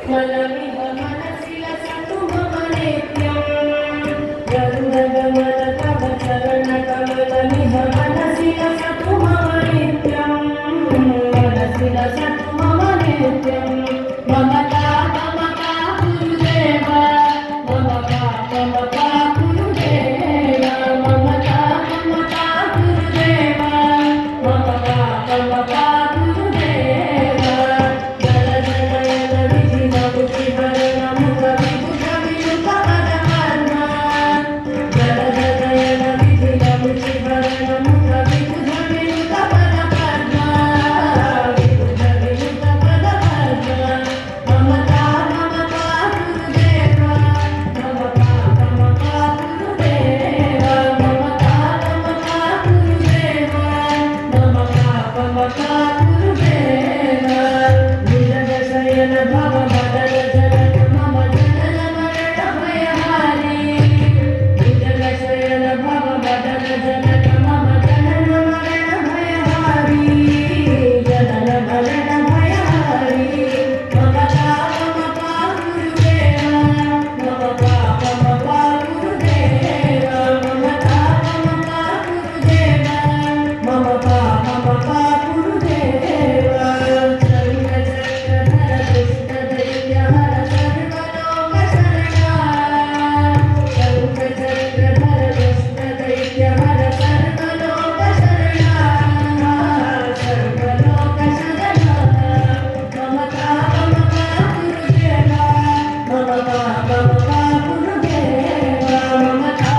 मनमिह मनसि लसतु मम नित्यं गरुडगमन तव चरणकमलमिह मनसि लसतु मम नित्यं मनसि लसतु मम नित्यं ममता गुरुदेव ममता गुरुदेव ममता गुरुदेव ममता गुरुदेव जल जलयन विधिन बुद्धिभरण मुख विबुध विनुत पदपद्म जल जलयन विधिन बुद्धिभरण मुख विबुध विनुत पदपद्म विबुध विनुत पदपद्म ममता गुरुदेव ममता गुरुदेव ममता गुरुदेव ममता गुरुदेव नीलदशयन भव मदन जनक मम जनन मरण भयहारी नीलदशयन भव मदन जनक मम जनन मरण भयहारी जनन मरण भयहारी ममता गुरुदेव ममता गुरुदेव ममता गुरुदेव ममता गुरुदेव शङ्खचक्रधर दुष्टदैत्यहर सर्वलोक शरणा शङ्खचक्रधर दुष्टदैत्यहर सर्वलोक शरणा सर्वलोक शरणा ममता गुरुदेव ममता गुरुदेव ममता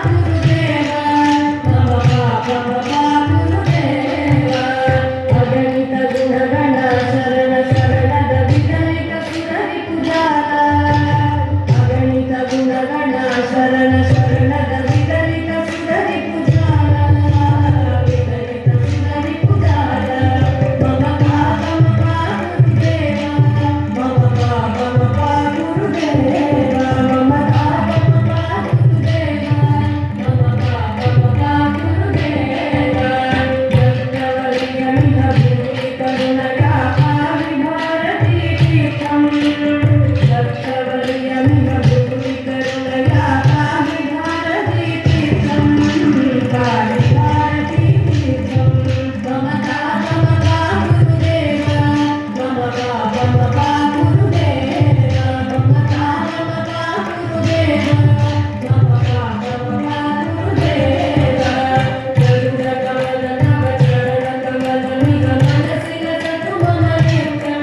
गुरुदेव ममता गुरुदेव अगणित गुणगण शरण शरणद विगलित सुररि पुजारा अगणित गुणगण शरण शरणद विगलित सुररि पुजारा विगलित सुररि पुजारा ममता गुरुदेव ममता गुरुदेव ममता गुरुदेव ममता गुरुदेव जगद्वर्यमिह भूरि करुणया पाहि भारती तीर्थं जगद्वर्यमिह भूरि करुणया पाहि भारती तीर्थं पाहि भारती तीर्थं ममता गुरुदेव ममता गुरुदेव ममता गुरुदेव ममता गुरुदेव गरुडकमल तव चरणकमलमिह मनसि लसतु मम नित्यं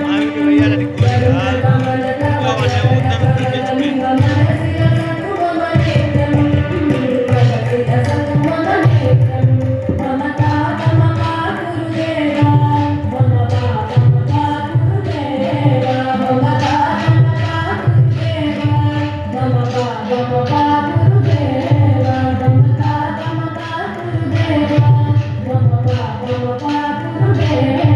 गरुडकमल तव चरणकमलमिह मनसि लसतु मम नित्यं मनसि लसतु मम नित्यं ममता गुरुदेव ममता गुरुदेव ममता गुरुदेव ममता गुरुदेव ममता गुरुदेव ममता गुरुदेव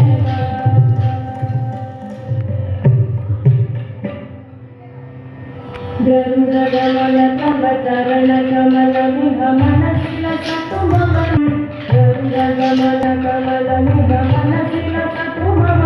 गरुडगमन तव चरणकमलमिह मनसि लसतु मम गरुडगमन कमलमिह मनसि लसतु मम